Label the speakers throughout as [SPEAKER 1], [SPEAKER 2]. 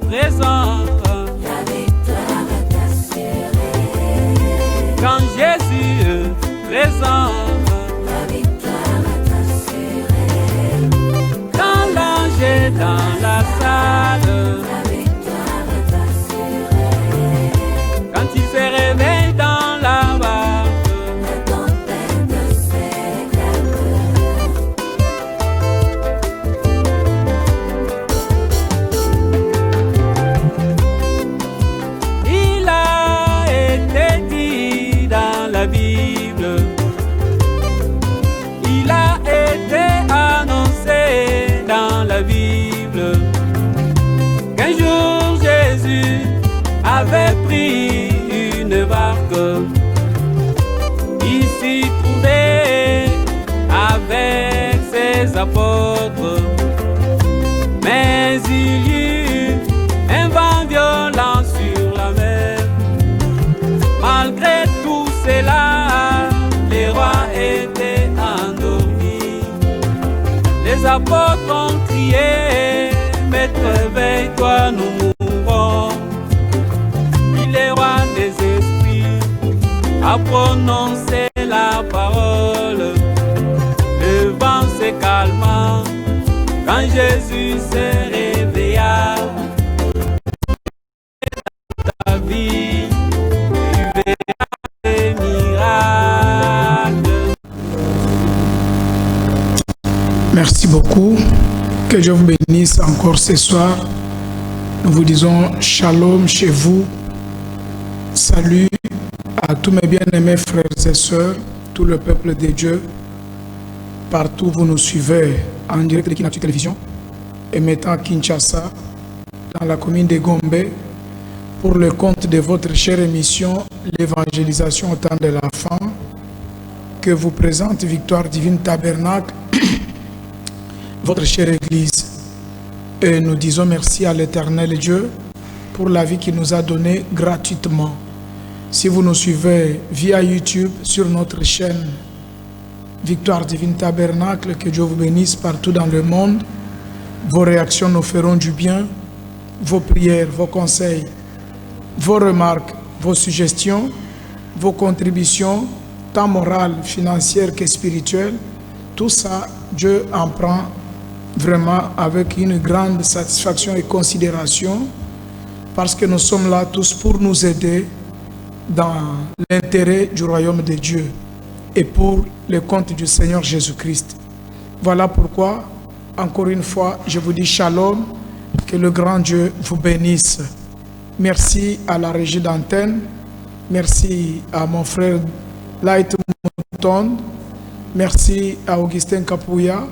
[SPEAKER 1] présent.
[SPEAKER 2] La victoire est assurée.
[SPEAKER 1] Quand Jésus est présent,
[SPEAKER 2] La victoire est assurée.
[SPEAKER 1] quand l'ange est dans la salle,
[SPEAKER 2] La victoire est assurée.
[SPEAKER 1] quand il se réveille dans la barque,
[SPEAKER 2] La tempête s'éclaire.
[SPEAKER 1] il a été dit dans la Bible, il a été annoncé dans la Bible, qu'un jour Jésus avait pris une barque, il s'y trouvait avec ses apôtres, mais il y eut un vent violent sur la mer. Malgré tout cela, les rois étaient endormis. Les apôtres ont crié, Maître, réveille-toi, nous mourrons. Puis les rois des esprits a prononcé la parole. Le vent se calma quand Jésus se réveilla. Ta vie, tu verras des miracles.
[SPEAKER 3] Merci beaucoup. Que Dieu vous bénisse encore ce soir. Nous vous disons shalom chez vous. Salut à tous mes bien-aimés frères et sœurs, tout le peuple de Dieu. Partout vous nous suivez en direct de Kinatu Télévision et mettant à Kinshasa, dans la commune de Gombe, pour le compte de votre chère émission, l'évangélisation au temps de la fin, que vous présente Victoire Divine Tabernacle, votre chère Église. Et nous disons merci à l'Éternel Dieu pour la vie qu'il nous a donnée gratuitement. Si vous nous suivez via YouTube sur notre chaîne Victoire Divine Tabernacle, que Dieu vous bénisse partout dans le monde. Vos réactions nous feront du bien, vos prières, vos conseils, vos remarques, vos suggestions, vos contributions, tant morales, financières que spirituelles, tout ça, Dieu en prend vraiment avec une grande satisfaction et considération, parce que nous sommes là tous pour nous aider dans l'intérêt du royaume de Dieu et pour le compte du Seigneur Jésus-Christ. Voilà pourquoi, encore une fois, je vous dis shalom, que le grand Dieu vous bénisse. Merci à la régie d'antenne, merci à mon frère Light Mouton, merci à Augustin Kapouya,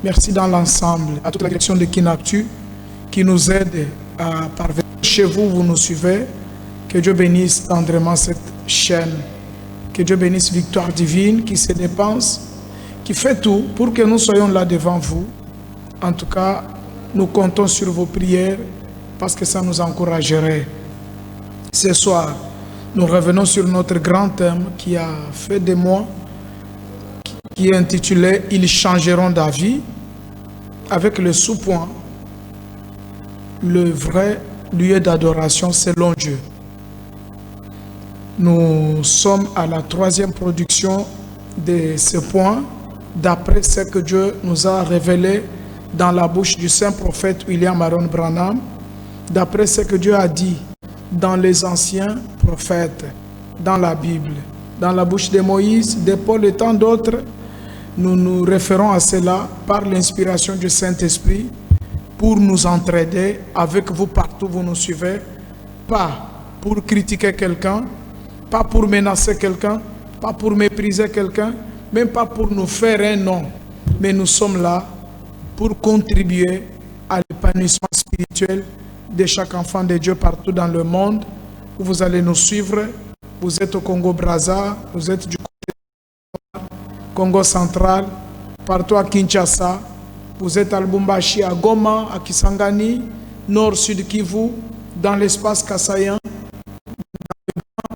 [SPEAKER 3] merci dans l'ensemble, à toute la direction de Kinactu qui nous aide à parvenir. Chez vous, vous nous suivez. Que Dieu bénisse tendrement cette chaîne. Que Dieu bénisse Victoire Divine qui se dépense, qui fait tout pour que nous soyons là devant vous. En tout cas, nous comptons sur vos prières parce que ça nous encouragerait. Ce soir, nous revenons sur notre grand thème qui a fait des mois, qui est intitulé « Ils changeront d'avis » avec le sous-point « Le vrai lieu d'adoration selon Dieu ». Nous sommes à la 3e production de ce point, d'après ce que Dieu nous a révélé dans la bouche du saint prophète William Aaron Branham, d'après ce que Dieu a dit dans les anciens prophètes, dans la Bible, dans la bouche de Moïse, de Paul et tant d'autres. Nous nous référons à cela par l'inspiration du Saint-Esprit pour nous entraider avec vous partout où vous nous suivez, pas pour critiquer quelqu'un, pas pour menacer quelqu'un, pas pour mépriser quelqu'un, même pas pour nous faire un nom. Mais nous sommes là pour contribuer à l'épanouissement spirituel de chaque enfant de Dieu partout dans le monde. Vous allez nous suivre. Vous êtes au Congo-Brazza, vous êtes du Congo central, partout à Kinshasa. Vous êtes à Lubumbashi, à Goma, à Kisangani, Nord-Sud Kivu, dans l'espace kassaïen,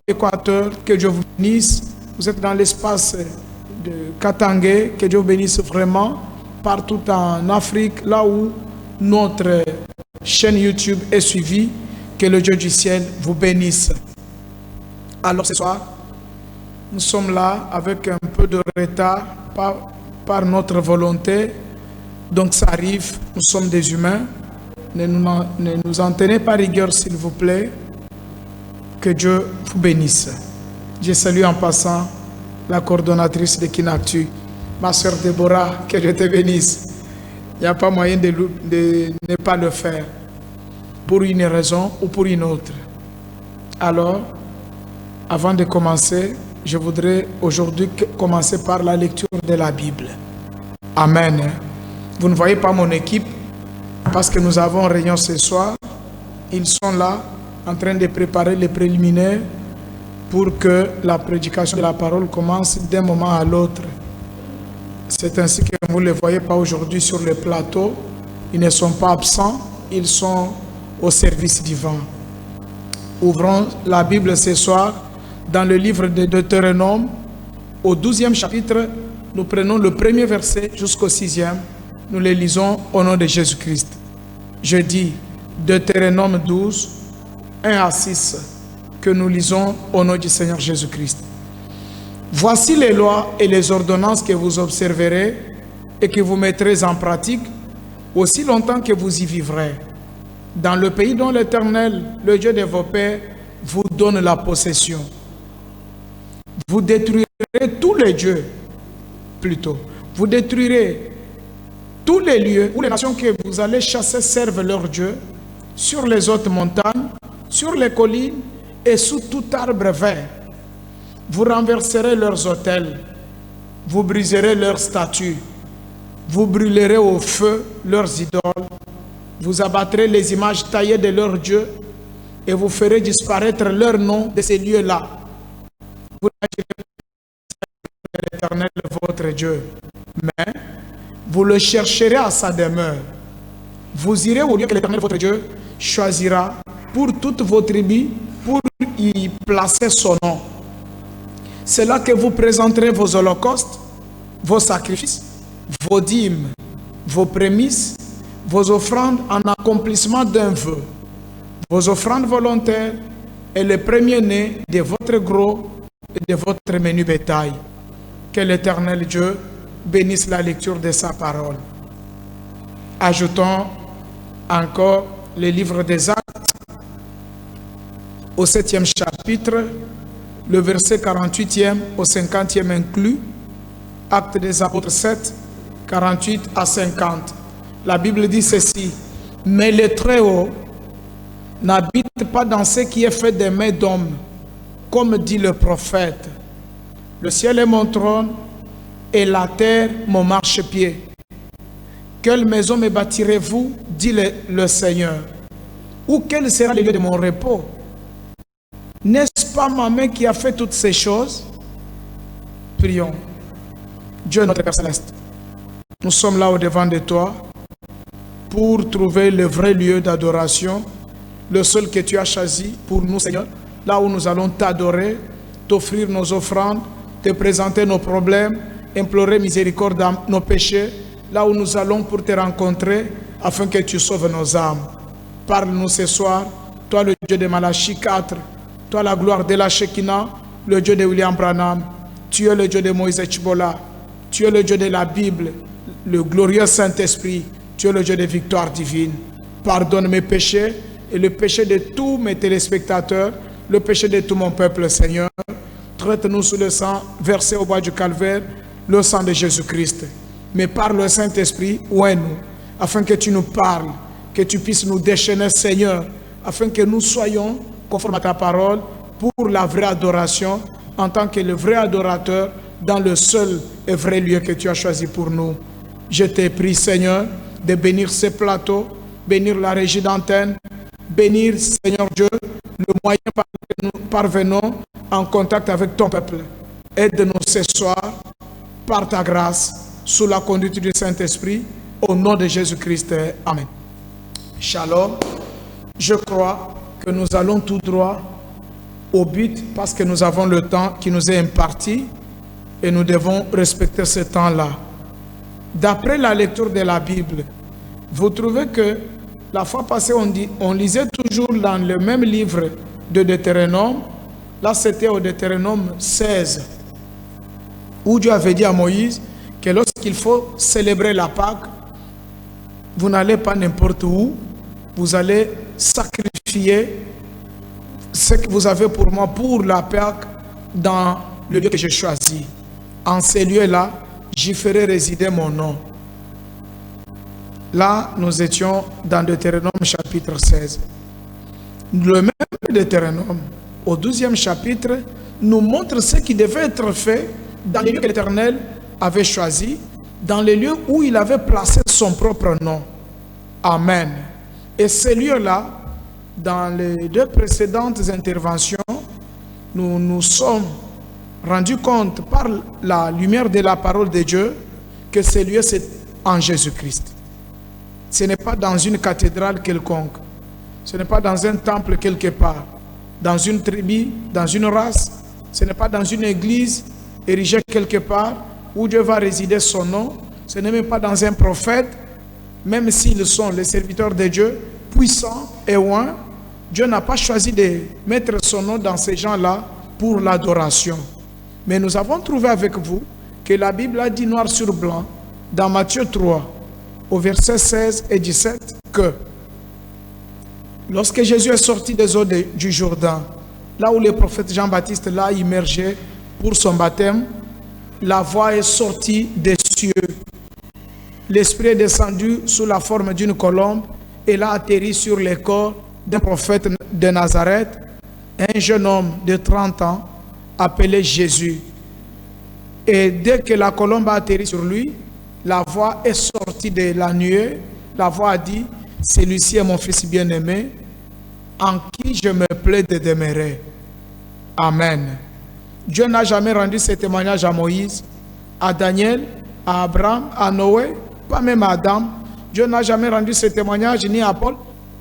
[SPEAKER 3] Équateur, que Dieu vous bénisse. Vous êtes dans l'espace de Katangé, que Dieu vous bénisse vraiment. Partout en Afrique, là où notre chaîne YouTube est suivie. Que le Dieu du ciel vous bénisse. Alors ce soir, nous sommes là avec un peu de retard par notre volonté. Donc ça arrive, nous sommes des humains. Ne nous en tenez pas rigueur s'il vous plaît. Que Dieu vous bénisse. Je salue en passant la coordonnatrice de Kinactu, ma soeur Déborah, que Dieu te bénisse. Il n'y a pas moyen de ne pas le faire, pour une raison ou pour une autre. Alors, avant de commencer, je voudrais aujourd'hui commencer par la lecture de la Bible. Amen. Vous ne voyez pas mon équipe parce que nous avons réunion ce soir. Ils sont là en train de préparer les préliminaires pour que la prédication de la parole commence d'un moment à l'autre. C'est ainsi que vous ne les voyez pas aujourd'hui sur le plateau. Ils ne sont pas absents, ils sont au service divin. Ouvrons la Bible ce soir dans le livre de Deutéronome, au 12e chapitre. Nous prenons le premier verset jusqu'au 6e. Nous les lisons au nom de Jésus-Christ. Je dis Deutéronome 12, 1 à 6, que nous lisons au nom du Seigneur Jésus-Christ. Voici les lois et les ordonnances que vous observerez et que vous mettrez en pratique aussi longtemps que vous y vivrez, dans le pays dont l'Éternel, le Dieu de vos pères, vous donne la possession. Vous détruirez tous les dieux, plutôt. Vous détruirez tous les lieux où les nations que vous allez chasser servent leurs dieux, sur les hautes montagnes, sur les collines et sous tout arbre vert. Vous renverserez leurs autels, vous briserez leurs statues, vous brûlerez au feu leurs idoles, vous abattrez les images taillées de leurs dieux et vous ferez disparaître leur nom de ces lieux-là. Vous n'agirez pas l'Éternel votre Dieu, mais vous le chercherez à sa demeure. Vous irez au lieu que l'Éternel votre Dieu choisira pour toutes vos tribus pour y placer son nom. C'est là que vous présenterez vos holocaustes, vos sacrifices, vos dîmes, vos prémices, vos offrandes en accomplissement d'un vœu, vos offrandes volontaires et le premier-né de votre gros et de votre menu bétail. Que l'Éternel Dieu bénisse la lecture de sa parole. Ajoutons encore le livre des Actes au 7e chapitre, le verset 48e au 50e inclus. Actes des Apôtres 7, 48 à 50. La Bible dit ceci: mais le Très-Haut n'habite pas dans ce qui est fait des mains d'hommes, comme dit le prophète. Le ciel est mon trône et la terre mon marchepied. Quelle maison me bâtirez-vous, dit le Seigneur? Ou quel sera le lieu de mon repos? N'est-ce pas ma main qui a fait toutes ces choses? Prions. Dieu notre Père Céleste, nous sommes là au-devant de toi pour trouver le vrai lieu d'adoration, le seul que tu as choisi pour nous, Seigneur, là où nous allons t'adorer, t'offrir nos offrandes, te présenter nos problèmes, implorer miséricorde à nos péchés, là où nous allons pour te rencontrer, afin que tu sauves nos âmes. Parle-nous ce soir, toi le Dieu de Malachie 4, toi la gloire de la Shekinah, le Dieu de William Branham, tu es le Dieu de Moïse Chibola, tu es le Dieu de la Bible, le glorieux Saint-Esprit, tu es le Dieu de victoire divine. Pardonne mes péchés et le péché de tous mes téléspectateurs, le péché de tout mon peuple, Seigneur. Traite-nous sous le sang versé au bois du calvaire, le sang de Jésus-Christ. Mais par le Saint-Esprit, ouvre-nous, afin que tu nous parles, que tu puisses nous déchaîner, Seigneur, afin que nous soyons conformes à ta parole pour la vraie adoration, en tant que le vrai adorateur, dans le seul et vrai lieu que tu as choisi pour nous. Je te prie, Seigneur, de bénir ce plateau, bénir la régie d'antenne, bénir, Seigneur Dieu, le moyen par lequel nous parvenons en contact avec ton peuple. Aide-nous ce soir, par ta grâce, sous la conduite du Saint-Esprit, au nom de Jésus-Christ. Amen. Shalom. Je crois que nous allons tout droit au but parce que nous avons le temps qui nous est imparti et nous devons respecter ce temps-là. D'après la lecture de la Bible, vous trouvez que La fois passée, on lisait toujours dans le même livre de Deutéronome. Là, c'était au Deutéronome 16, où Dieu avait dit à Moïse que lorsqu'il faut célébrer la Pâque, vous n'allez pas n'importe où, vous allez sacrifier ce que vous avez pour moi pour la Pâque dans le lieu que j'ai choisi. En ces lieux-là, j'y ferai résider mon nom. Là, nous étions dans Deutéronome chapitre 16. Le même Deutéronome, au 12e chapitre, nous montre ce qui devait être fait dans les lieux que l'Éternel avait choisis, dans les lieux où il avait placé son propre nom. Amen. Et ces lieux-là, dans les deux précédentes interventions, nous nous sommes rendus compte par la lumière de la parole de Dieu que ces lieux, c'est en Jésus-Christ. Ce n'est pas dans une cathédrale quelconque. Ce n'est pas dans un temple quelque part. Dans une tribu, dans une race. Ce n'est pas dans une église érigée quelque part où Dieu va résider son nom. Ce n'est même pas dans un prophète. Même s'ils sont les serviteurs de Dieu, puissants et oints, Dieu n'a pas choisi de mettre son nom dans ces gens-là pour l'adoration. Mais nous avons trouvé avec vous que la Bible a dit noir sur blanc dans Matthieu 3, au verset 16 et 17, que lorsque Jésus est sorti des eaux du Jourdain, là où le prophète Jean-Baptiste l'a immergé pour son baptême, la voix est sortie des cieux. L'Esprit est descendu sous la forme d'une colombe et l'a atterri sur le corps d'un prophète de Nazareth, un jeune homme de 30 ans appelé Jésus. Et dès que la colombe a atterri sur lui, la voix est sortie de la nuée. La voix a dit, celui-ci est mon fils bien-aimé, en qui je me plais de demeurer. Amen. Dieu n'a jamais rendu ce témoignage à Moïse, à Daniel, à Abraham, à Noé, pas même à Adam. Dieu n'a jamais rendu ce témoignage ni à Paul,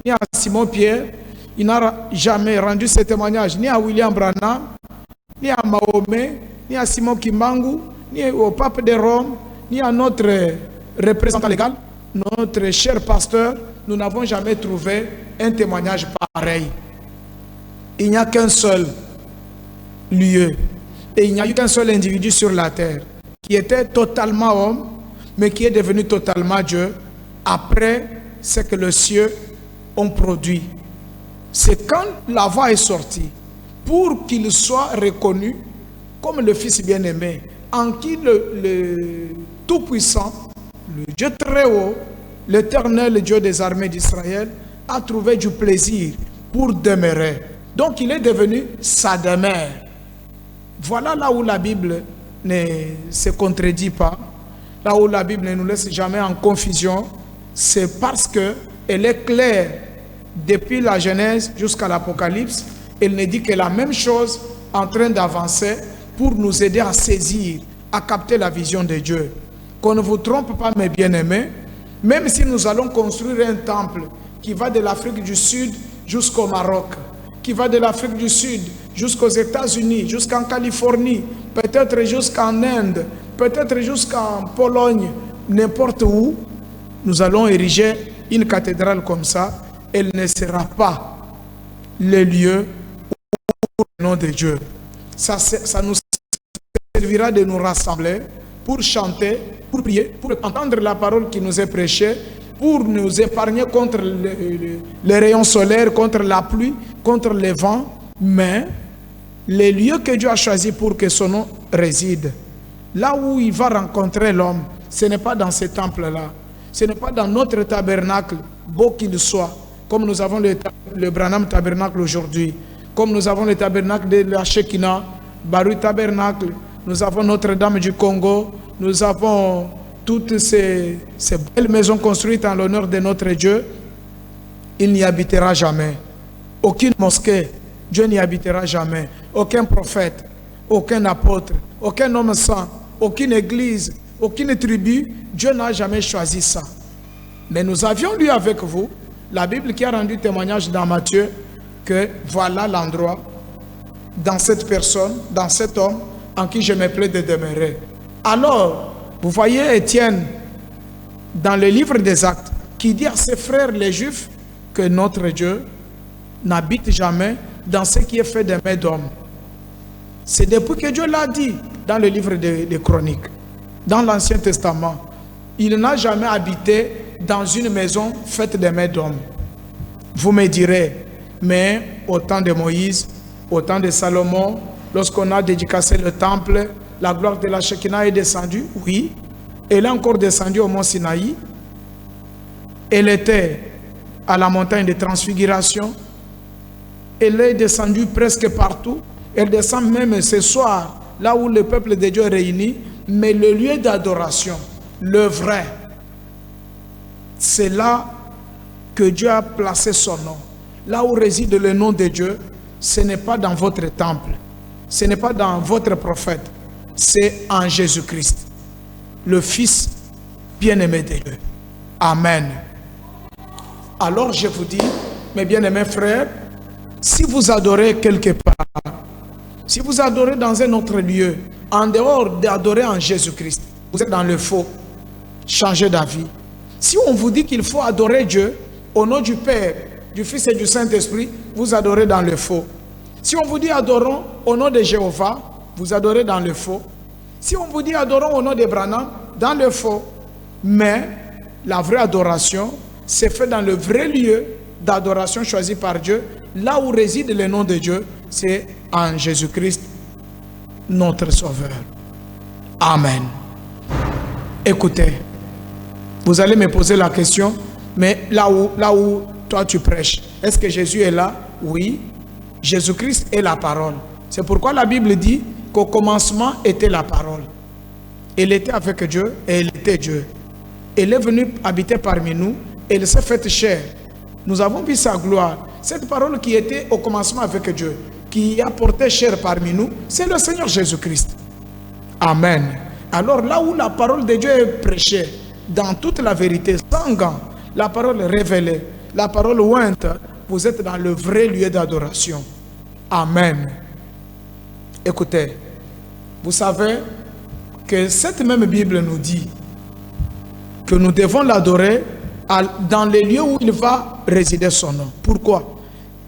[SPEAKER 3] ni à Simon-Pierre. Il n'a jamais rendu ce témoignage ni à William Branham, ni à Mahomet, ni à Simon Kimbangu, ni au pape de Rome, ni à notre représentant légal, notre cher pasteur. Nous n'avons jamais trouvé un témoignage pareil. Il n'y a qu'un seul lieu et il n'y a eu qu'un seul individu sur la terre qui était totalement homme, mais qui est devenu totalement Dieu après ce que les cieux ont produit. C'est quand la voix est sortie pour qu'il soit reconnu comme le Fils bien-aimé, en qui le Tout-Puissant, le Dieu très haut, l'Éternel Dieu des armées d'Israël, a trouvé du plaisir pour demeurer. Donc il est devenu sa demeure. Voilà là où la Bible ne se contredit pas, là où la Bible ne nous laisse jamais en confusion. C'est parce qu'elle est claire depuis la Genèse jusqu'à l'Apocalypse. Elle ne dit que la même chose en train d'avancer pour nous aider à saisir, à capter la vision de Dieu. Qu'on ne vous trompe pas, mes bien-aimés, même si nous allons construire un temple qui va de l'Afrique du Sud jusqu'au Maroc, qui va de l'Afrique du Sud jusqu'aux États-Unis, jusqu'en Californie, peut-être jusqu'en Inde, peut-être jusqu'en Pologne, n'importe où, nous allons ériger une cathédrale comme ça. Elle ne sera pas le lieu pour le nom de Dieu. Ça nous servira de nous rassembler pour chanter, pour prier, pour entendre la parole qui nous est prêchée, pour nous épargner contre les rayons solaires, contre la pluie, contre les vents. Mais les lieux que Dieu a choisis pour que son nom réside, là où il va rencontrer l'homme, ce n'est pas dans ce temple-là. Ce n'est pas dans notre tabernacle, beau qu'il soit, comme nous avons le Branham Tabernacle aujourd'hui, comme nous avons le tabernacle de la Shekinah, Baru Tabernacle, nous avons Notre-Dame du Congo, nous avons toutes ces belles maisons construites en l'honneur de notre Dieu. Il n'y habitera jamais. Aucune mosquée, Dieu n'y habitera jamais. Aucun prophète, aucun apôtre, aucun homme saint, aucune église, aucune tribu, Dieu n'a jamais choisi ça. Mais nous avions lu avec vous la Bible qui a rendu témoignage dans Matthieu que voilà l'endroit, dans cette personne, dans cet homme, en qui je me plais de demeurer. Alors, vous voyez Étienne, dans le livre des Actes, qui dit à ses frères les Juifs que notre Dieu n'habite jamais dans ce qui est fait des mains d'hommes. C'est depuis que Dieu l'a dit dans le livre des Chroniques, dans l'Ancien Testament. Il n'a jamais habité dans une maison faite des mains d'hommes. Vous me direz, mais au temps de Moïse, au temps de Salomon, lorsqu'on a dédicacé le temple, la gloire de la Shekinah est descendue, oui. Elle est encore descendue au mont Sinaï. Elle était à la montagne de transfiguration. Elle est descendue presque partout. Elle descend même ce soir, là où le peuple de Dieu est réuni. Mais le lieu d'adoration, le vrai, c'est là que Dieu a placé son nom. Là où réside le nom de Dieu, ce n'est pas dans votre temple. Ce n'est pas dans votre prophète. C'est en Jésus-Christ, le Fils bien-aimé de Dieu. Amen. Alors je vous dis, mes bien-aimés frères, si vous adorez quelque part, si vous adorez dans un autre lieu, en dehors d'adorer en Jésus-Christ, vous êtes dans le faux. Changez d'avis. Si on vous dit qu'il faut adorer Dieu au nom du Père, du Fils et du Saint-Esprit, vous adorez dans le faux. Si on vous dit adorons au nom de Jéhovah, vous adorez dans le faux. Si on vous dit adorons au nom de Branham, dans le faux. Mais la vraie adoration, c'est fait dans le vrai lieu d'adoration choisi par Dieu, là où réside le nom de Dieu, c'est en Jésus-Christ, notre Sauveur. Amen. Écoutez, vous allez me poser la question, mais là où toi tu prêches, est-ce que Jésus est là? Oui. Jésus-Christ est la parole. C'est pourquoi la Bible dit qu'au commencement était la parole. Elle était avec Dieu et elle était Dieu. Elle est venue habiter parmi nous et elle s'est faite chair. Nous avons vu sa gloire. Cette parole qui était au commencement avec Dieu, qui a porté chair parmi nous, c'est le Seigneur Jésus-Christ. Amen. Alors là où la parole de Dieu est prêchée, dans toute la vérité, sans gants, la parole révélée, la parole ointe, vous êtes dans le vrai lieu d'adoration. Amen. Écoutez, vous savez que cette même Bible nous dit que nous devons l'adorer dans les lieux où il va résider son nom. Pourquoi?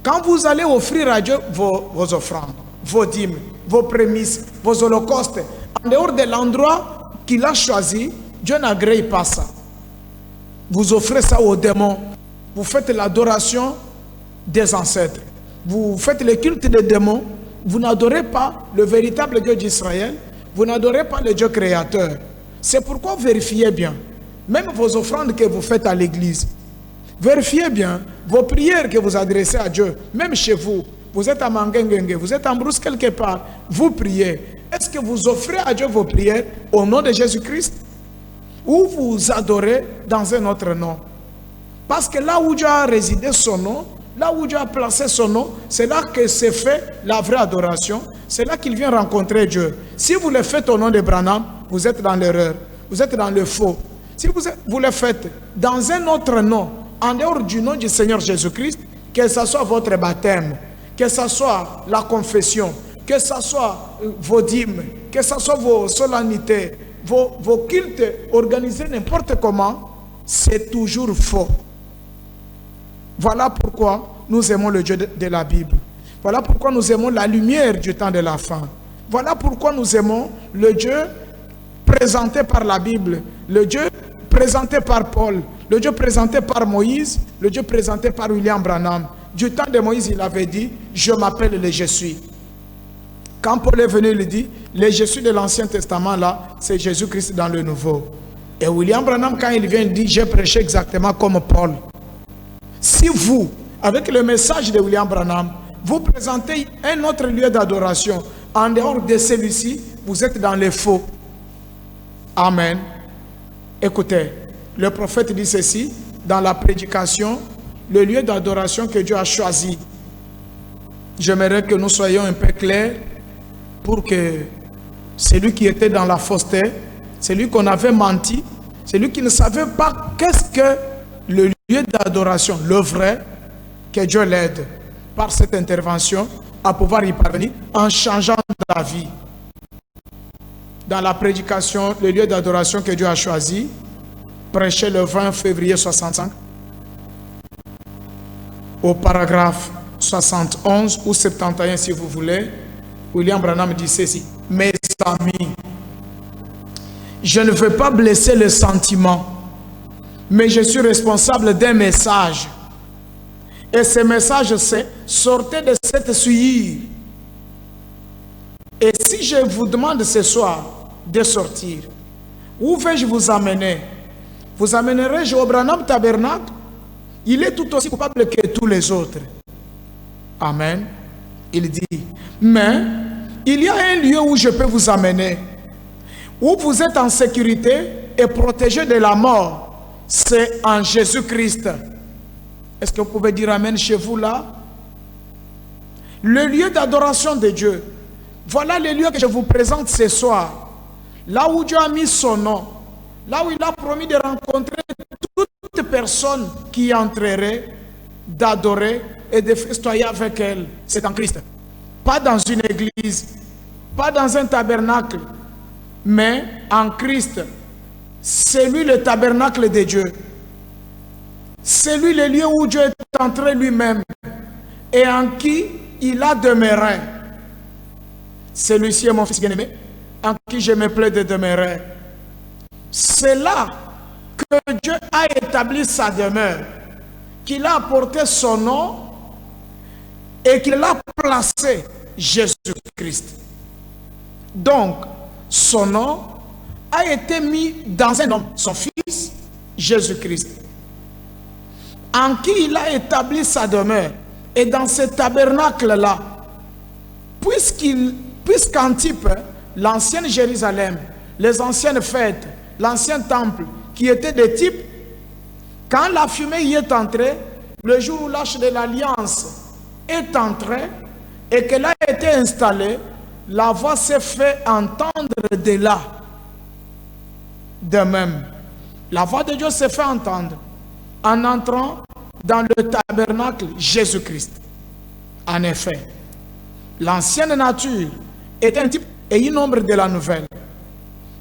[SPEAKER 3] Quand vous allez offrir à Dieu vos offrandes, vos dîmes, vos prémices, vos holocaustes, en dehors de l'endroit qu'il a choisi, Dieu n'agrée pas ça. Vous offrez ça aux démons. Vous faites l'adoration des ancêtres. Vous faites le culte des démons. Vous n'adorez pas le véritable Dieu d'Israël. Vous n'adorez pas le Dieu créateur. C'est pourquoi vérifiez bien. Même vos offrandes que vous faites à l'église. Vérifiez bien vos prières que vous adressez à Dieu. Même chez vous. Vous êtes à Mangengengue, vous êtes en brousse quelque part. Vous priez. Est-ce que vous offrez à Dieu vos prières au nom de Jésus-Christ? Ou vous adorez dans un autre nom? Parce que là où Dieu a résidé son nom, là où Dieu a placé son nom, c'est là que se fait la vraie adoration. C'est là qu'il vient rencontrer Dieu. Si vous le faites au nom de Branham, vous êtes dans l'erreur. Vous êtes dans le faux. Si vous le faites dans un autre nom, en dehors du nom du Seigneur Jésus-Christ, que ce soit votre baptême, que ce soit la confession, que ce soit vos dîmes, que ce soit vos solennités, vos cultes organisés n'importe comment, c'est toujours faux. Voilà pourquoi nous aimons le Dieu de la Bible. Voilà pourquoi nous aimons la lumière du temps de la fin. Voilà pourquoi nous aimons le Dieu présenté par la Bible, le Dieu présenté par Paul, le Dieu présenté par Moïse, le Dieu présenté par William Branham. Du temps de Moïse, il avait dit, je m'appelle le Je suis. Quand Paul est venu, il dit, le Je suis de l'Ancien Testament, là, c'est Jésus-Christ dans le Nouveau. Et William Branham, quand il vient, il dit, j'ai prêché exactement comme Paul. Si vous, avec le message de William Branham, vous présentez un autre lieu d'adoration, en dehors de celui-ci, vous êtes dans les faux. Amen. Écoutez, le prophète dit ceci, dans la prédication, le lieu d'adoration que Dieu a choisi. J'aimerais que nous soyons un peu clairs pour que celui qui était dans la fausseté, celui qu'on avait menti, celui qui ne savait pas qu'est-ce que le lieu d'adoration, le vrai, que Dieu l'aide par cette intervention à pouvoir y parvenir en changeant la vie. Dans la prédication, le lieu d'adoration que Dieu a choisi, prêché le 20 février 65, au paragraphe 71 ou 71 si vous voulez, William Branham dit ceci: mes amis, je ne veux pas blesser le sentiment, mais je suis responsable d'un message. Et ce message, c'est: sortez de cette souillure. Et si je vous demande ce soir de sortir, où vais-je vous amener? Vous amènerai-je au Branham Tabernacle? Il est tout aussi coupable que tous les autres. Amen. Il dit: mais il y a un lieu où je peux vous amener, où vous êtes en sécurité et protégé de la mort. C'est en Jésus-Christ. Est-ce que vous pouvez dire amen chez vous là? Le lieu d'adoration de Dieu. Voilà le lieu que je vous présente ce soir. Là où Dieu a mis son nom. Là où il a promis de rencontrer toute personne qui entrerait, d'adorer et de festoyer avec elle. C'est en Christ. Pas dans une église, pas dans un tabernacle, mais en Christ. C'est lui le tabernacle de Dieu. C'est lui le lieu où Dieu est entré lui-même et en qui il a demeuré. Celui-ci est mon fils bien-aimé, en qui je me plais de demeurer. C'est là que Dieu a établi sa demeure, qu'il a apporté son nom et qu'il a placé Jésus-Christ. Donc, son nom a été mis dans un homme, son fils, Jésus-Christ, en qui il a établi sa demeure. Et dans ce tabernacle-là, puisqu'en type, l'ancienne Jérusalem, les anciennes fêtes, l'ancien temple, qui était de type, quand la fumée y est entrée, le jour où l'arche de l'alliance est entrée et qu'elle a été installée, la voix s'est fait entendre de là. De même, la voix de Dieu s'est fait entendre en entrant dans le tabernacle Jésus-Christ. En effet, l'ancienne nature est un type et une ombre de la nouvelle.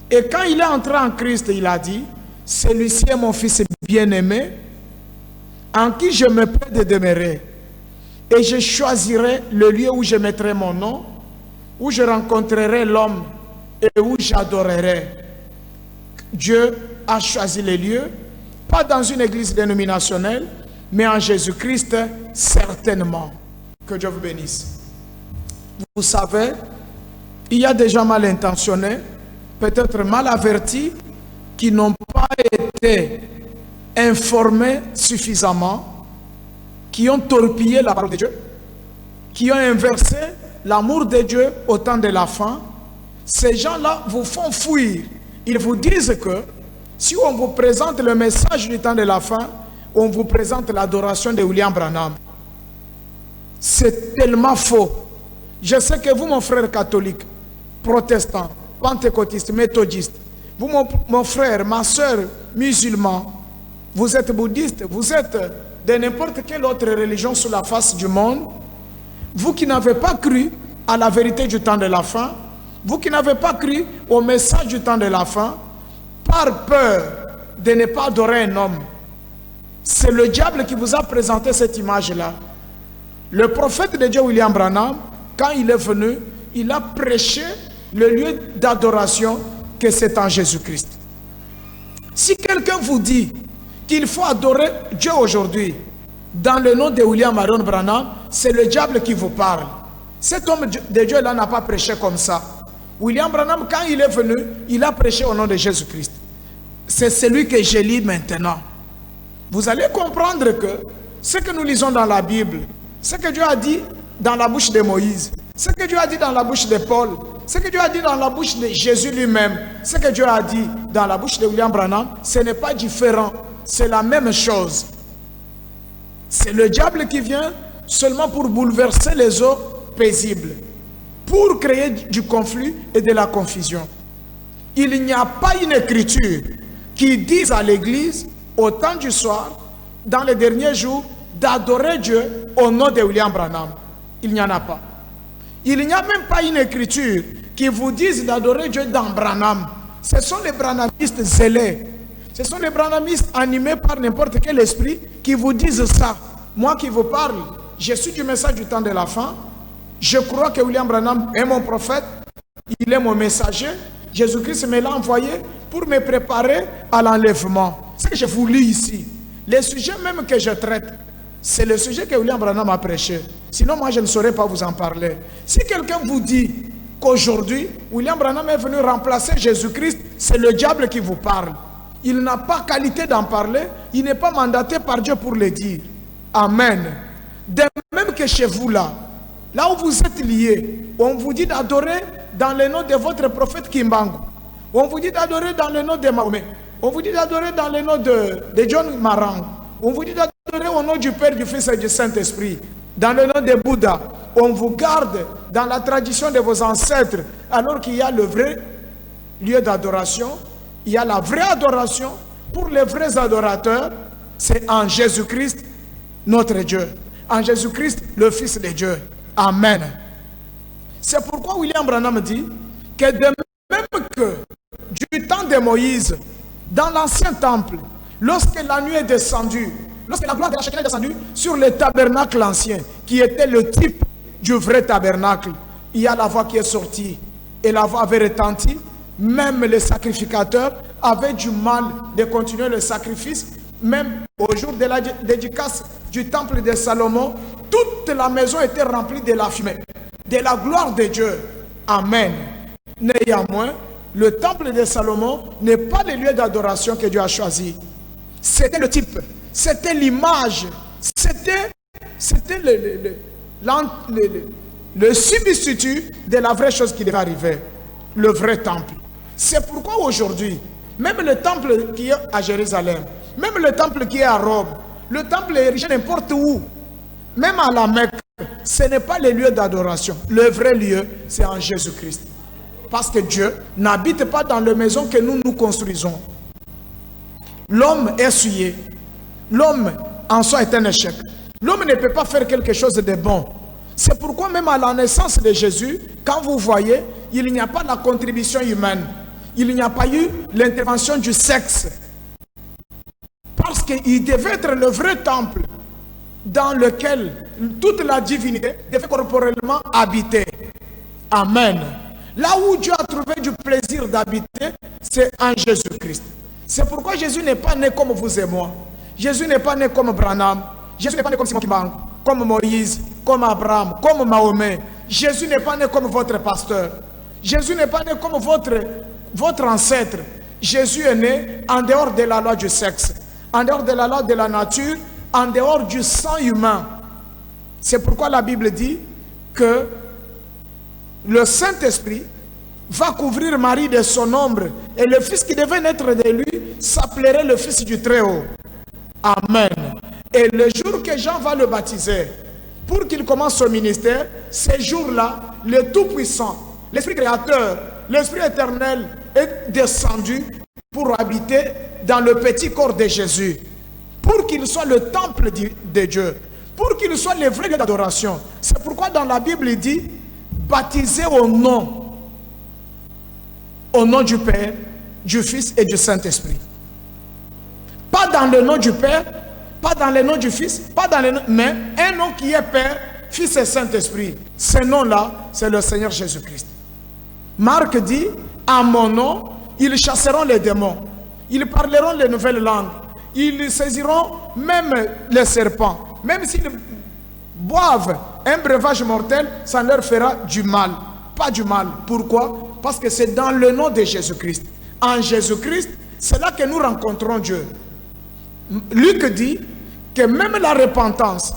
[SPEAKER 3] Et quand il est entré en Christ, il a dit: celui-ci est mon fils bien-aimé, en qui je me plais de demeurer. Et je choisirai le lieu où je mettrai mon nom, où je rencontrerai l'homme et où j'adorerai. Dieu a choisi les lieux, pas dans une église dénominationnelle, mais en Jésus-Christ, certainement. Que Dieu vous bénisse. Vous savez, il y a des gens mal intentionnés, peut-être mal avertis, qui n'ont pas été informés suffisamment, qui ont torpillé la parole de Dieu, qui ont inversé l'amour de Dieu au temps de la fin. Ces gens-là vous font fuir. Ils vous disent que si on vous présente le message du temps de la fin, on vous présente l'adoration de William Branham. C'est tellement faux. Je sais que vous, mon frère catholique, protestant, pentecôtiste, méthodiste, vous, mon frère, ma soeur musulman, vous êtes bouddhiste, vous êtes de n'importe quelle autre religion sur la face du monde, vous qui n'avez pas cru à la vérité du temps de la fin, vous qui n'avez pas cru au message du temps de la fin, par peur de ne pas adorer un homme, c'est le diable qui vous a présenté cette image-là. Le prophète de Dieu, William Branham, quand il est venu, il a prêché le lieu d'adoration que c'est en Jésus-Christ. Si quelqu'un vous dit qu'il faut adorer Dieu aujourd'hui dans le nom de William Marion Branham, c'est le diable qui vous parle. Cet homme de Dieu-là n'a pas prêché comme ça. William Branham, quand il est venu, il a prêché au nom de Jésus-Christ. C'est celui que je lis maintenant. Vous allez comprendre que ce que nous lisons dans la Bible, ce que Dieu a dit dans la bouche de Moïse, ce que Dieu a dit dans la bouche de Paul, ce que Dieu a dit dans la bouche de Jésus lui-même, ce que Dieu a dit dans la bouche de William Branham, ce n'est pas différent, c'est la même chose. C'est le diable qui vient seulement pour bouleverser les eaux paisibles, pour créer du conflit et de la confusion. Il n'y a pas une écriture qui dise à l'église, au temps du soir, dans les derniers jours, d'adorer Dieu au nom de William Branham. Il n'y en a pas. Il n'y a même pas une écriture qui vous dise d'adorer Dieu dans Branham. Ce sont les branhamistes zélés. Ce sont les branhamistes animés par n'importe quel esprit qui vous disent ça. moi qui vous parle, je suis du message du temps de la fin. Je crois que William Branham est mon prophète, il est mon messager. Jésus-Christ me l'a envoyé pour me préparer à l'enlèvement. Ce que je vous lis ici, les sujets même que je traite, c'est le sujet que William Branham a prêché. Sinon, moi, je ne saurais pas vous en parler. Si quelqu'un vous dit qu'aujourd'hui, William Branham est venu remplacer Jésus-Christ, c'est le diable qui vous parle. Il n'a pas qualité d'en parler, il n'est pas mandaté par Dieu pour le dire. Amen. De même que chez vous là où vous êtes liés, on vous dit d'adorer dans le nom de votre prophète Kimbangu. On vous dit d'adorer dans le nom de Mahomet. On vous dit d'adorer dans le nom de John Marang. On vous dit d'adorer au nom du Père, du Fils et du Saint-Esprit. Dans le nom de Bouddha. On vous garde dans la tradition de vos ancêtres, alors qu'il y a le vrai lieu d'adoration. Il y a la vraie adoration. Pour les vrais adorateurs, c'est en Jésus-Christ, notre Dieu. En Jésus-Christ, le Fils de Dieu. Amen. C'est pourquoi William Branham dit que de même que du temps de Moïse, dans l'ancien temple, lorsque la nuit est descendue, lorsque la gloire de la Shekinah est descendue sur le tabernacle ancien, qui était le type du vrai tabernacle, il y a la voix qui est sortie, et la voix avait retenti. Même les sacrificateurs avaient du mal de continuer le sacrifice. Même au jour de la dédicace du temple de Salomon, toute la maison était remplie de la fumée, de la gloire de Dieu. Amen. Néanmoins, le temple de Salomon n'est pas le lieu d'adoration que Dieu a choisi. C'était le type, c'était l'image, c'était le substitut de la vraie chose qui devait arriver, le vrai temple. C'est pourquoi aujourd'hui, même le temple qui est à Jérusalem, même le temple qui est à Rome, le temple est érigé n'importe où, même à la Mecque, ce n'est pas le lieu d'adoration. Le vrai lieu, c'est en Jésus-Christ. Parce que Dieu n'habite pas dans les maisons que nous construisons. L'homme est souillé. L'homme en soi est un échec. L'homme ne peut pas faire quelque chose de bon. C'est pourquoi même à la naissance de Jésus, quand vous voyez, il n'y a pas la contribution humaine. Il n'y a pas eu l'intervention du sexe. Parce qu'il devait être le vrai temple dans lequel toute la divinité devait corporellement habiter. Amen. Là où Dieu a trouvé du plaisir d'habiter, c'est en Jésus-Christ. C'est pourquoi Jésus n'est pas né comme vous et moi. Jésus n'est pas né comme Branham. Jésus n'est pas né comme Simon Kimbangu, comme Moïse, comme Abraham, comme Mahomet. Jésus n'est pas né comme votre pasteur. Jésus n'est pas né comme votre ancêtre. Jésus est né en dehors de la loi du sexe, en dehors de la loi de la nature, en dehors du sang humain. C'est pourquoi la Bible dit que le Saint-Esprit va couvrir Marie de son ombre, et le fils qui devait naître de lui s'appellerait le Fils du Très-Haut. Amen. Et le jour que Jean va le baptiser, pour qu'il commence son ministère, ce jour-là, le Tout-Puissant, l'Esprit Créateur, l'Esprit Éternel est descendu pour habiter dans le petit corps de Jésus, pour qu'il soit le temple de Dieu, pour qu'il soit le vrai lieu d'adoration. C'est pourquoi dans la Bible il dit, baptisé au nom du Père, du Fils et du Saint-Esprit. Pas dans le nom du Père, pas dans le nom du Fils, pas dans le nom, mais un nom qui est Père, Fils et Saint-Esprit. Ce nom-là, c'est le Seigneur Jésus-Christ. Marc dit, à mon nom, ils chasseront les démons, ils parleront les nouvelles langues, ils saisiront même les serpents. Même s'ils boivent un breuvage mortel, ça leur fera du mal. Pas du mal. Pourquoi? Parce que c'est dans le nom de Jésus-Christ. En Jésus-Christ, c'est là que nous rencontrons Dieu. Luc dit que même la repentance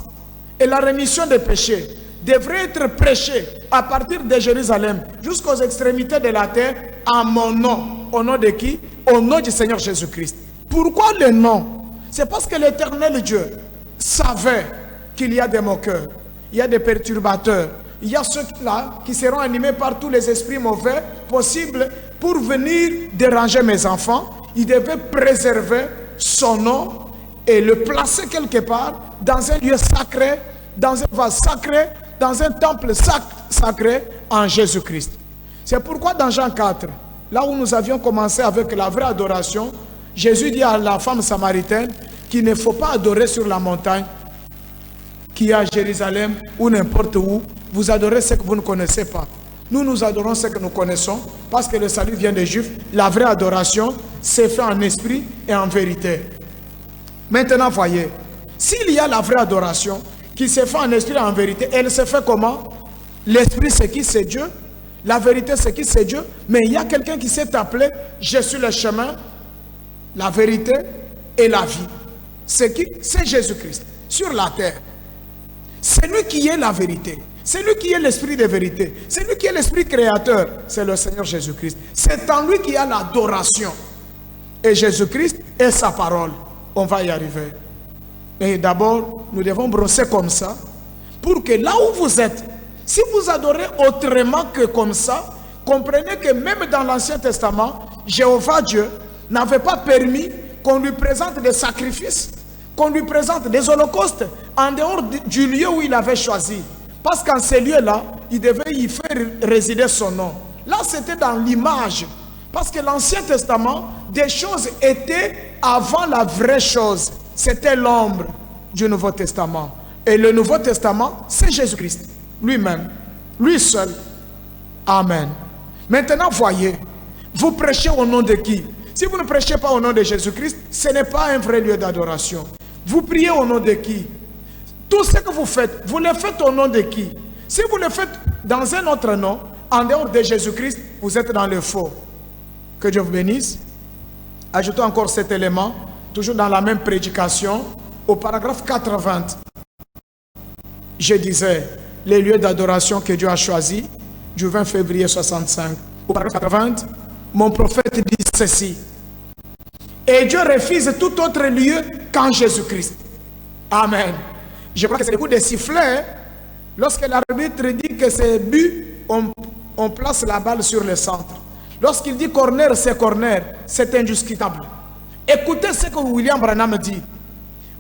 [SPEAKER 3] et la rémission des péchés devraient être prêchés à partir de Jérusalem jusqu'aux extrémités de la terre à mon nom. Au nom de qui? Au nom du Seigneur Jésus-Christ. Pourquoi le nom? C'est parce que l'Éternel Dieu savait qu'il y a des moqueurs, il y a des perturbateurs, il y a ceux-là qui seront animés par tous les esprits mauvais possibles pour venir déranger mes enfants. Il devait préserver son nom et le placer quelque part dans un lieu sacré, dans un vase sacré, dans un temple sacré en Jésus-Christ. C'est pourquoi dans Jean 4, là où nous avions commencé avec la vraie adoration, Jésus dit à la femme samaritaine qu'il ne faut pas adorer sur la montagne, qui est à Jérusalem ou n'importe où, vous adorez ce que vous ne connaissez pas. Nous, nous adorons ce que nous connaissons parce que le salut vient des Juifs. La vraie adoration s'est faite en esprit et en vérité. Maintenant, voyez, s'il y a la vraie adoration qui s'est faite en esprit et en vérité, elle se fait comment? L'esprit, c'est qui? C'est Dieu. La vérité, c'est qui? C'est Dieu. Mais il y a quelqu'un qui s'est appelé « Je suis le chemin, la vérité et la vie ». C'est qui? C'est Jésus-Christ sur la terre. C'est lui qui est la vérité. C'est lui qui est l'esprit de vérité. C'est lui qui est l'esprit créateur. C'est le Seigneur Jésus-Christ. C'est en lui qu'il y a l'adoration. Et Jésus-Christ est sa parole. On va y arriver. Mais d'abord, nous devons brosser comme ça pour que là où vous êtes, si vous adorez autrement que comme ça, comprenez que même dans l'Ancien Testament, Jéhovah Dieu n'avait pas permis qu'on lui présente des sacrifices, qu'on lui présente des holocaustes en dehors du lieu où il avait choisi. Parce qu'en ces lieux-là, il devait y faire résider son nom. Là, c'était dans l'image. Parce que l'Ancien Testament, des choses étaient avant la vraie chose. C'était l'ombre du Nouveau Testament. Et le Nouveau Testament, c'est Jésus-Christ. Lui-même. Lui seul. Amen. Maintenant, voyez. Vous prêchez au nom de qui? Si vous ne prêchez pas au nom de Jésus-Christ, ce n'est pas un vrai lieu d'adoration. Vous priez au nom de qui? Tout ce que vous faites, vous le faites au nom de qui? Si vous le faites dans un autre nom, en dehors de Jésus-Christ, vous êtes dans le faux. Que Dieu vous bénisse. Ajoutons encore cet élément, toujours dans la même prédication, au paragraphe 80. Je disais, les lieux d'adoration que Dieu a choisis, du 20 février 65. Au paragraphe 80, mon prophète dit ceci. Et Dieu refuse tout autre lieu qu'en Jésus-Christ. Amen. Je crois que c'est le coup de sifflet. Lorsque l'arbitre dit que c'est but, on place la balle sur le centre. Lorsqu'il dit corner, c'est indiscutable. Écoutez ce que William Branham dit.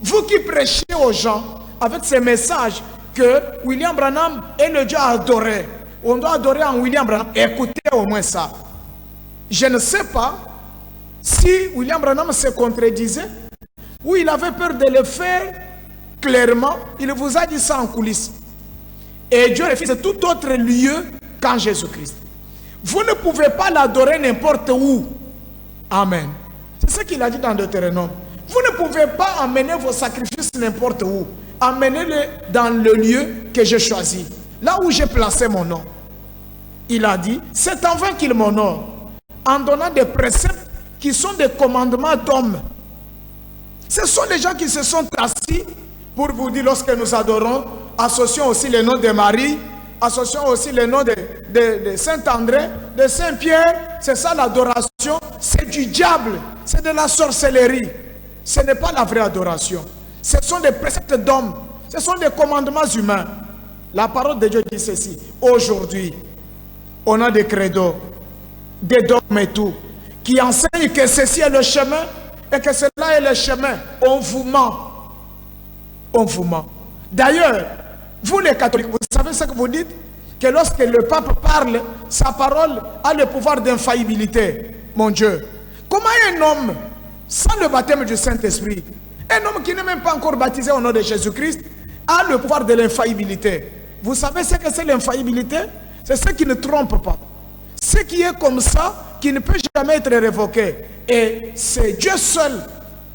[SPEAKER 3] Vous qui prêchez aux gens avec ces messages que William Branham est le Dieu adoré. On doit adorer en William Branham. Écoutez au moins ça. Je ne sais pas si William Branham se contredisait ou il avait peur de le faire clairement. Il vous a dit ça en coulisses. Et Dieu refuse tout autre lieu qu'en Jésus-Christ. Vous ne pouvez pas l'adorer n'importe où. Amen. C'est ce qu'il a dit dans Deutéronome. Vous ne pouvez pas amener vos sacrifices n'importe où. Amenez-les dans le lieu que j'ai choisi. Là où j'ai placé mon nom. Il a dit, c'est en vain qu'il m'honore. En donnant des préceptes qui sont des commandements d'hommes. Ce sont les gens qui se sont assis pour vous dire, lorsque nous adorons, associons aussi le nom de Marie, associons aussi le nom de Saint-André, de Saint-Pierre. C'est ça l'adoration. C'est du diable. C'est de la sorcellerie. Ce n'est pas la vraie adoration. Ce sont des préceptes d'hommes. Ce sont des commandements humains. La parole de Dieu dit ceci. Aujourd'hui, on a des credos, des dogmes et tout, qui enseignent que ceci est le chemin et que cela est le chemin. On vous ment. On vous ment. D'ailleurs, vous les catholiques, vous savez ce que vous dites? Que lorsque le pape parle, sa parole a le pouvoir d'infaillibilité. Mon Dieu. Comment un homme, sans le baptême du Saint-Esprit, un homme qui n'est même pas encore baptisé au nom de Jésus-Christ, a le pouvoir de l'infaillibilité? Vous savez ce que c'est l'infaillibilité? C'est ce qui ne trompe pas. Ce qui est comme ça, qui ne peut jamais être révoqué. Et c'est Dieu seul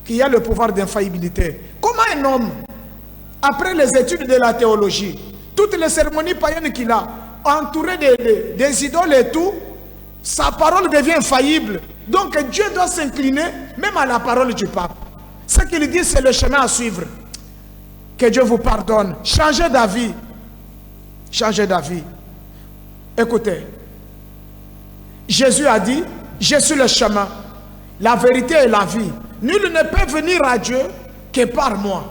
[SPEAKER 3] qui a le pouvoir d'infaillibilité. Comment un homme, après les études de la théologie, toutes les cérémonies païennes qu'il a, entouré des idoles et tout, sa parole devient infaillible. Donc Dieu doit s'incliner même à la parole du pape. Ce qu'il dit, c'est le chemin à suivre. Que Dieu vous pardonne. Changez d'avis. Changez d'avis. Écoutez. Jésus a dit, je suis le chemin, la vérité et la vie. Nul ne peut venir à Dieu que par moi.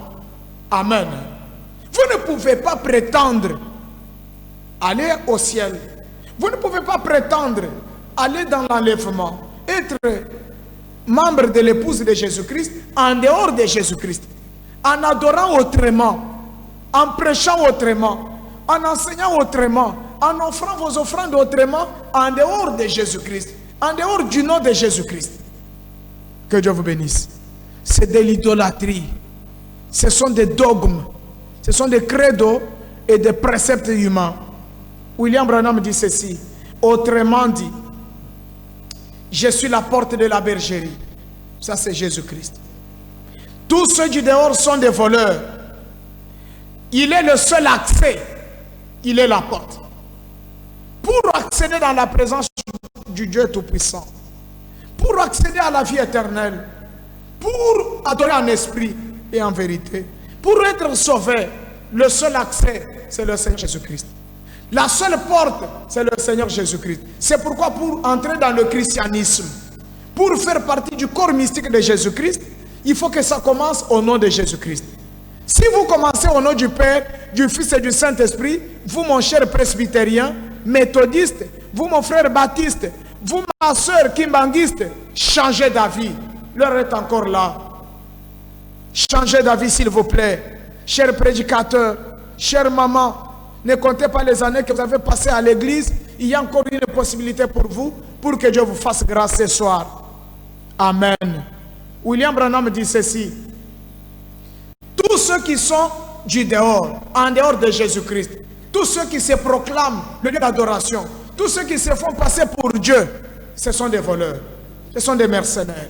[SPEAKER 3] Amen. Vous ne pouvez pas prétendre aller au ciel. Vous ne pouvez pas prétendre aller dans l'enlèvement, être membre de l'épouse de Jésus-Christ en dehors de Jésus-Christ, en adorant autrement, en prêchant autrement, en enseignant autrement, en offrant vos offrandes autrement, en dehors de Jésus-Christ, en dehors du nom de Jésus-Christ. Que Dieu vous bénisse. C'est de l'idolâtrie. Ce sont des dogmes. Ce sont des credos et des préceptes humains. William Branham dit ceci. Autrement dit, je suis la porte de la bergerie. Ça, c'est Jésus-Christ. Tous ceux du dehors sont des voleurs. Il est le seul accès. Il est la porte. Pour accéder dans la présence du Dieu Tout-Puissant, pour accéder à la vie éternelle, pour adorer en esprit et en vérité, pour être sauvé, le seul accès, c'est le Seigneur Jésus-Christ. La seule porte, c'est le Seigneur Jésus-Christ. C'est pourquoi pour entrer dans le christianisme, pour faire partie du corps mystique de Jésus-Christ, il faut que ça commence au nom de Jésus-Christ. Si vous commencez au nom du Père, du Fils et du Saint-Esprit, vous mon cher presbytérien, méthodiste, vous mon frère baptiste, vous ma soeur kimbanguiste, changez d'avis. L'heure est encore là. Changez d'avis s'il vous plaît. Cher prédicateur, chère maman, ne comptez pas les années que vous avez passées à l'église. Il y a encore une possibilité pour vous, pour que Dieu vous fasse grâce ce soir. Amen. William Branham dit ceci. Tous ceux qui sont du dehors, en dehors de Jésus-Christ, tous ceux qui se proclament le lieu d'adoration, tous ceux qui se font passer pour Dieu, ce sont des voleurs, ce sont des mercenaires.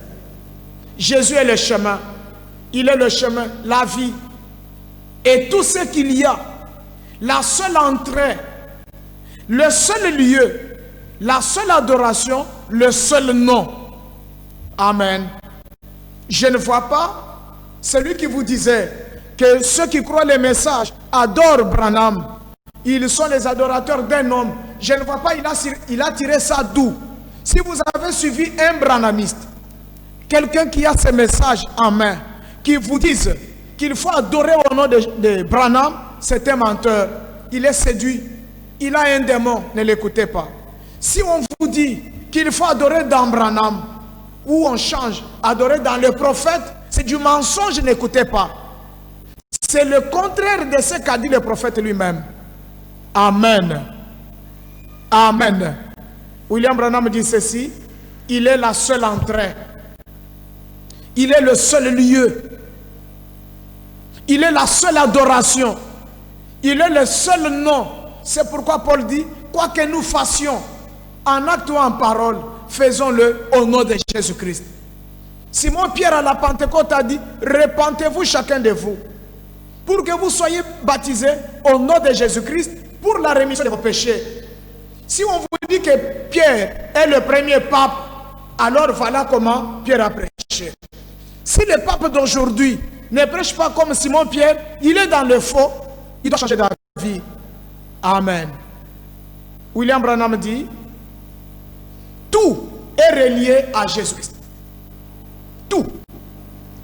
[SPEAKER 3] Jésus est le chemin, il est le chemin, la vie. Et tout ce qu'il y a, la seule entrée, le seul lieu, la seule adoration, le seul nom. Amen. Je ne vois pas celui qui vous disait que ceux qui croient les messages adorent Branham. Ils sont les adorateurs d'un homme. Je ne vois pas, il a tiré ça d'où? Si vous avez suivi un branhamiste, quelqu'un qui a ces messages en main, qui vous dise qu'il faut adorer au nom de Branham, c'est un menteur. Il est séduit. Il a un démon. Ne l'écoutez pas. Si on vous dit qu'il faut adorer dans Branham, ou on change, adorer dans le prophète, c'est du mensonge, n'écoutez pas. C'est le contraire de ce qu'a dit le prophète lui-même. Amen. Amen. William Branham dit ceci. Il est la seule entrée. Il est le seul lieu. Il est la seule adoration. Il est le seul nom. C'est pourquoi Paul dit, quoi que nous fassions, en acte ou en parole, faisons-le au nom de Jésus-Christ. Simon Pierre à la Pentecôte a dit, repentez-vous chacun de vous, pour que vous soyez baptisés au nom de Jésus-Christ, pour la rémission de vos péchés. Si on vous dit que Pierre est le premier pape, alors voilà comment Pierre a prêché. Si le pape d'aujourd'hui ne prêche pas comme Simon Pierre, il est dans le faux, il doit changer d'avis. Amen. William Branham dit, tout est relié à Jésus-Christ. Tout.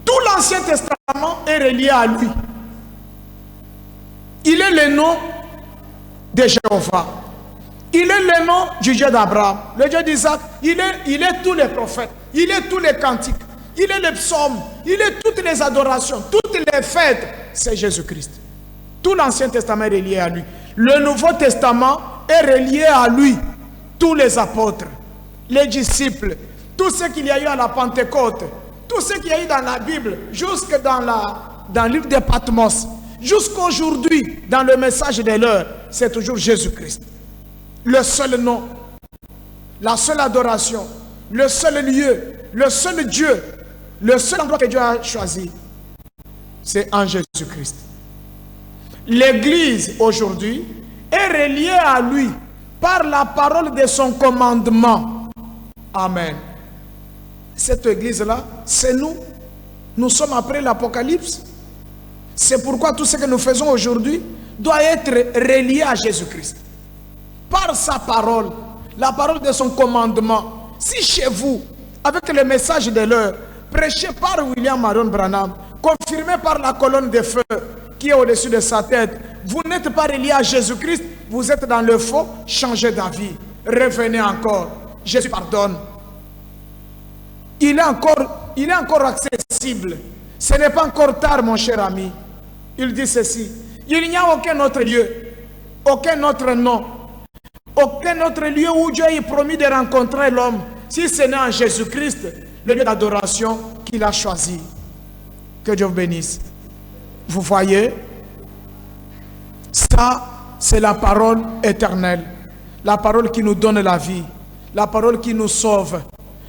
[SPEAKER 3] Tout l'Ancien Testament est relié à lui. Il est le nom de Jéhovah. Il est le nom du Dieu d'Abraham, le Dieu d'Isaac. Il est tous les prophètes. Il est tous les cantiques. Il est le psaume. Il est toutes les adorations, toutes les fêtes. C'est Jésus-Christ. Tout l'Ancien Testament est relié à lui. Le Nouveau Testament est relié à lui. Tous les apôtres, les disciples, tout ce qu'il y a eu à la Pentecôte, tout ce qu'il y a eu dans la Bible, jusque dans le livre de Patmos, jusqu'aujourd'hui, dans le message de l'heure, c'est toujours Jésus-Christ. Le seul nom, la seule adoration, le seul lieu, le seul Dieu, le seul endroit que Dieu a choisi, c'est en Jésus-Christ. L'Église aujourd'hui est reliée à lui par la parole de son commandement. Amen. Cette Église-là, c'est nous. Nous sommes après l'Apocalypse. C'est pourquoi tout ce que nous faisons aujourd'hui doit être relié à Jésus-Christ. Par sa parole, la parole de son commandement. Si chez vous, avec le message de l'heure, prêché par William Marion Branham, confirmé par la colonne de feu qui est au-dessus de sa tête, vous n'êtes pas relié à Jésus-Christ, vous êtes dans le faux, changez d'avis. Revenez encore. Jésus pardonne. Il est encore accessible. Ce n'est pas encore tard, mon cher ami. Il dit ceci. Il n'y a aucun autre lieu, aucun autre nom, aucun autre lieu où Dieu a promis de rencontrer l'homme, si ce n'est en Jésus-Christ, le lieu d'adoration qu'il a choisi. Que Dieu vous bénisse. Vous voyez, Ça, c'est la parole éternelle. La parole qui nous donne la vie. La parole qui nous sauve.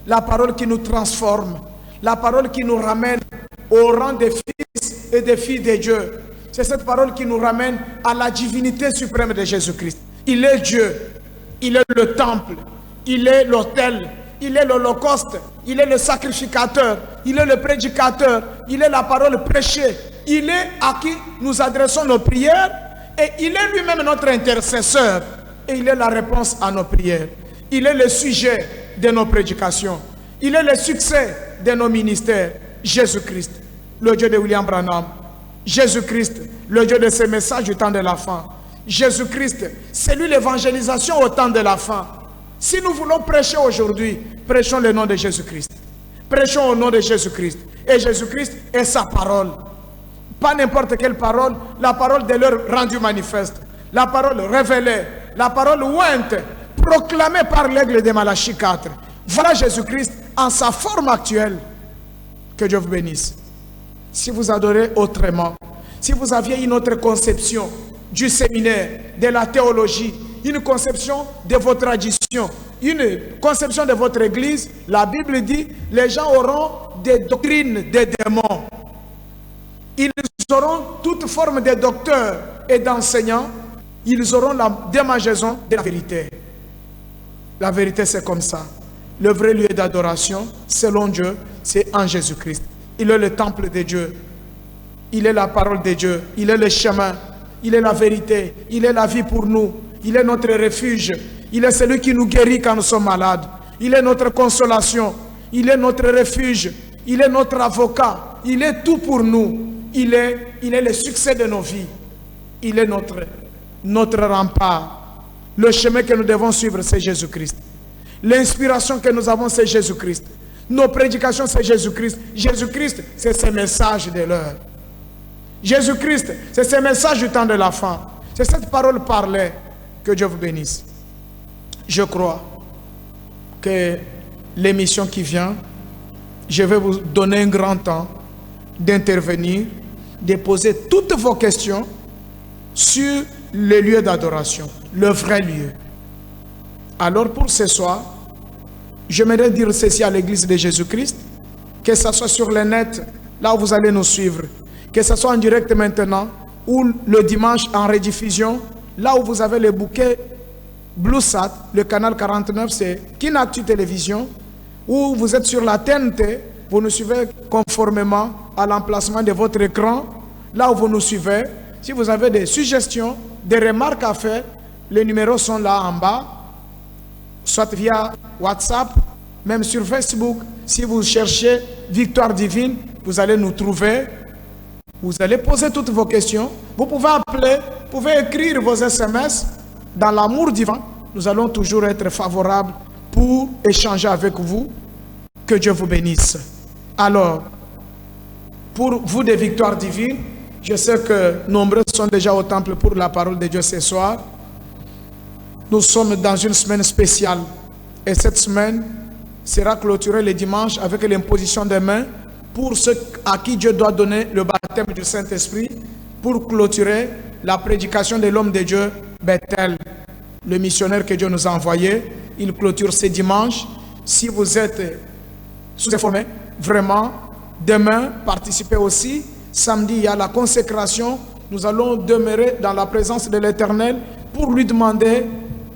[SPEAKER 3] La parole qui nous transforme. La parole qui nous ramène au rang des fils et des filles de Dieu. C'est cette parole qui nous ramène à la divinité suprême de Jésus-Christ. Il est Dieu. Il est le temple. Il est l'autel. Il est l'holocauste. Il est le sacrificateur. Il est le prédicateur. Il est la parole prêchée. Il est à qui nous adressons nos prières. Et il est lui-même notre intercesseur. Et il est la réponse à nos prières. Il est le sujet de nos prédications. Il est le succès de nos ministères. Jésus-Christ, le Dieu de William Branham. Jésus-Christ, le Dieu de ces messages du temps de la fin. Jésus-Christ, c'est lui l'évangélisation au temps de la fin. Si nous voulons prêcher aujourd'hui, prêchons le nom de Jésus-Christ. Prêchons au nom de Jésus-Christ. Et Jésus-Christ est sa parole. Pas n'importe quelle parole, la parole de l'heure rendue manifeste. La parole révélée, la parole ointe, proclamée par l'aigle de Malachie 4. Voilà Jésus-Christ en sa forme actuelle. Que Dieu vous bénisse. Si vous adorez autrement, si vous aviez une autre conception du séminaire, de la théologie, une conception de vos traditions, une conception de votre église, la Bible dit, les gens auront des doctrines des démons. Ils auront toute forme de docteurs et d'enseignants. Ils auront la démangeaison de la vérité. La vérité, c'est comme ça. Le vrai lieu d'adoration, selon Dieu, c'est en Jésus-Christ. Il est le temple de Dieu. Il est la parole de Dieu. Il est le chemin. Il est la vérité. Il est la vie pour nous. Il est notre refuge. Il est celui qui nous guérit quand nous sommes malades. Il est notre consolation. Il est notre refuge. Il est notre avocat. Il est tout pour nous. Il est le succès de nos vies. Il est notre rempart. Le chemin que nous devons suivre, c'est Jésus-Christ. L'inspiration que nous avons, c'est Jésus-Christ. Nos prédications, c'est Jésus-Christ. Jésus-Christ, c'est ces messages de l'heure. Jésus-Christ, c'est ces messages du temps de la fin. C'est cette parole parlée. Que Dieu vous bénisse. Je crois que l'émission qui vient, je vais vous donner un grand temps d'intervenir, de poser toutes vos questions sur le lieu d'adoration, le vrai lieu. Alors pour ce soir, j'aimerais dire ceci à l'église de Jésus-Christ, que ce soit sur le net, là où vous allez nous suivre, que ce soit en direct maintenant, ou le dimanche en rediffusion, là où vous avez le bouquet BlueSat, le canal 49, c'est Kinactu Télévision, ou vous êtes sur la TNT, vous nous suivez conformément à l'emplacement de votre écran, là où vous nous suivez. Si vous avez des suggestions, des remarques à faire, les numéros sont là en bas, soit via WhatsApp, même sur Facebook. Si vous cherchez Victoire Divine, vous allez nous trouver. Vous allez poser toutes vos questions. Vous pouvez appeler, vous pouvez écrire vos SMS. Dans l'amour divin, nous allons toujours être favorables pour échanger avec vous. Que Dieu vous bénisse. Alors, pour vous des Victoires divines, je sais que nombreux sont déjà au temple pour la parole de Dieu ce soir. Nous sommes dans une semaine spéciale. Et cette semaine sera clôturée le dimanche avec l'imposition des mains pour ceux à qui Dieu doit donner le baptême du Saint-Esprit, pour clôturer la prédication de l'homme de Dieu, Bethel, le missionnaire que Dieu nous a envoyé. Il clôture ce dimanche. Si vous êtes sous-informés, vraiment, demain, participez aussi. Samedi, il y a la consécration. Nous allons demeurer dans la présence de l'Éternel pour lui demander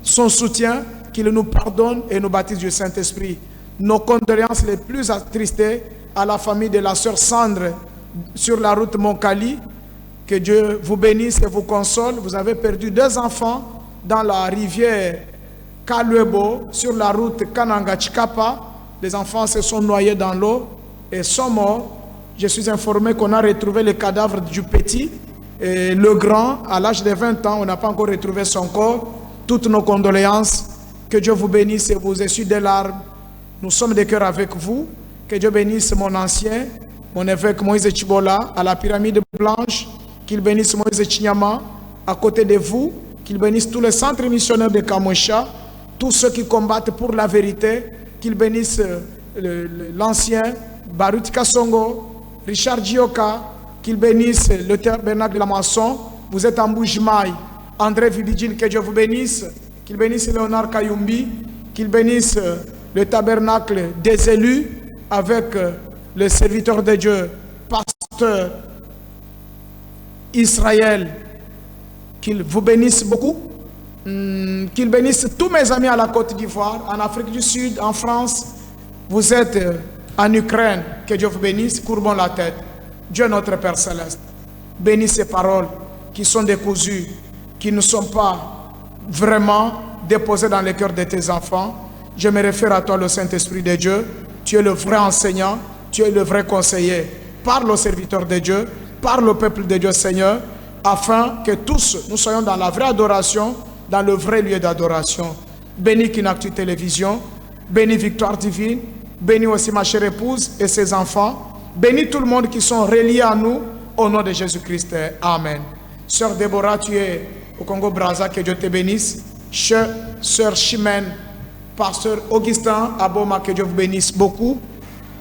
[SPEAKER 3] son soutien, qu'il nous pardonne et nous baptise du Saint-Esprit. Nos condoléances les plus attristées à la famille de la sœur Sandre sur la route Moncali. Que Dieu vous bénisse et vous console. Vous avez perdu 2 enfants dans la rivière Kaluebo sur la route Kananga-Chikapa. Les enfants se sont noyés dans l'eau et sont morts. Je suis informé qu'on a retrouvé le cadavre du petit. Et le grand, à l'âge de 20 ans, on n'a pas encore retrouvé son corps. Toutes nos condoléances. Que Dieu vous bénisse et vous essuie des larmes. Nous sommes de cœur avec vous. Que Dieu bénisse mon ancien, mon évêque Moïse Chibola, à la pyramide blanche. Qu'il bénisse Moïse Chinyama, à côté de vous. Qu'il bénisse tous les centres missionnaires de Kamosha, tous ceux qui combattent pour la vérité. Qu'il bénisse l'ancien Baruti Kasongo, Richard Dioka. Qu'il bénisse le tabernacle de la Maçon, vous êtes en Boujmaï. André Vibidjine, que Dieu vous bénisse. Qu'il bénisse Léonard Kayumbi. Qu'il bénisse le tabernacle des élus avec le serviteur de Dieu, pasteur Israël. Qu'il vous bénisse beaucoup. Qu'il bénisse tous mes amis à la Côte d'Ivoire, en Afrique du Sud, en France. Vous êtes en Ukraine. Que Dieu vous bénisse. Courbons la tête. Dieu notre Père Céleste, bénis ces paroles qui sont décousues, qui ne sont pas vraiment déposées dans le cœur de tes enfants. Je me réfère à toi, le Saint-Esprit de Dieu. Tu es le vrai enseignant, tu es le vrai conseiller. Parle aux serviteurs de Dieu, parle au peuple de Dieu, Seigneur, afin que tous nous soyons dans la vraie adoration, dans le vrai lieu d'adoration. Bénis Kinactu Télévision, bénis Victoire Divine, bénis aussi ma chère épouse et ses enfants. Bénis tout le monde qui sont reliés à nous, au nom de Jésus-Christ. Amen. Sœur Déborah, tu es au Congo-Brazza, que Dieu te bénisse. Sœur Chimène, pasteur Augustin Aboma, que Dieu vous bénisse beaucoup.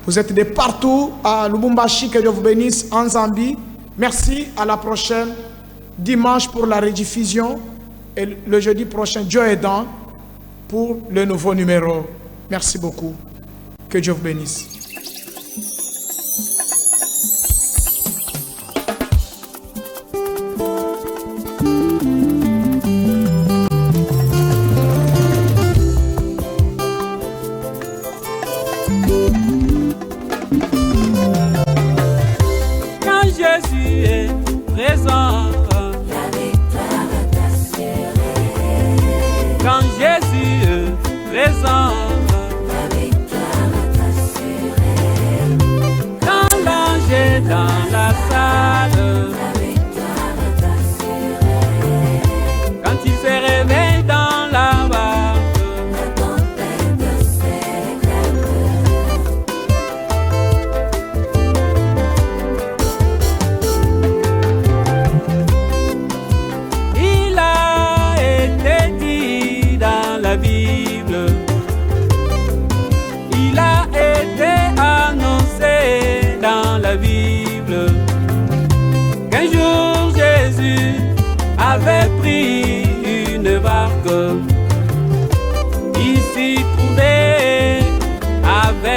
[SPEAKER 3] Vous êtes de partout, à Lubumbashi, que Dieu vous bénisse, en Zambie. Merci, à la prochaine, dimanche pour la rediffusion, et le jeudi prochain, Dieu aidant, pour le nouveau numéro. Merci beaucoup. Que Dieu vous bénisse.
[SPEAKER 1] Quand Jésus est présent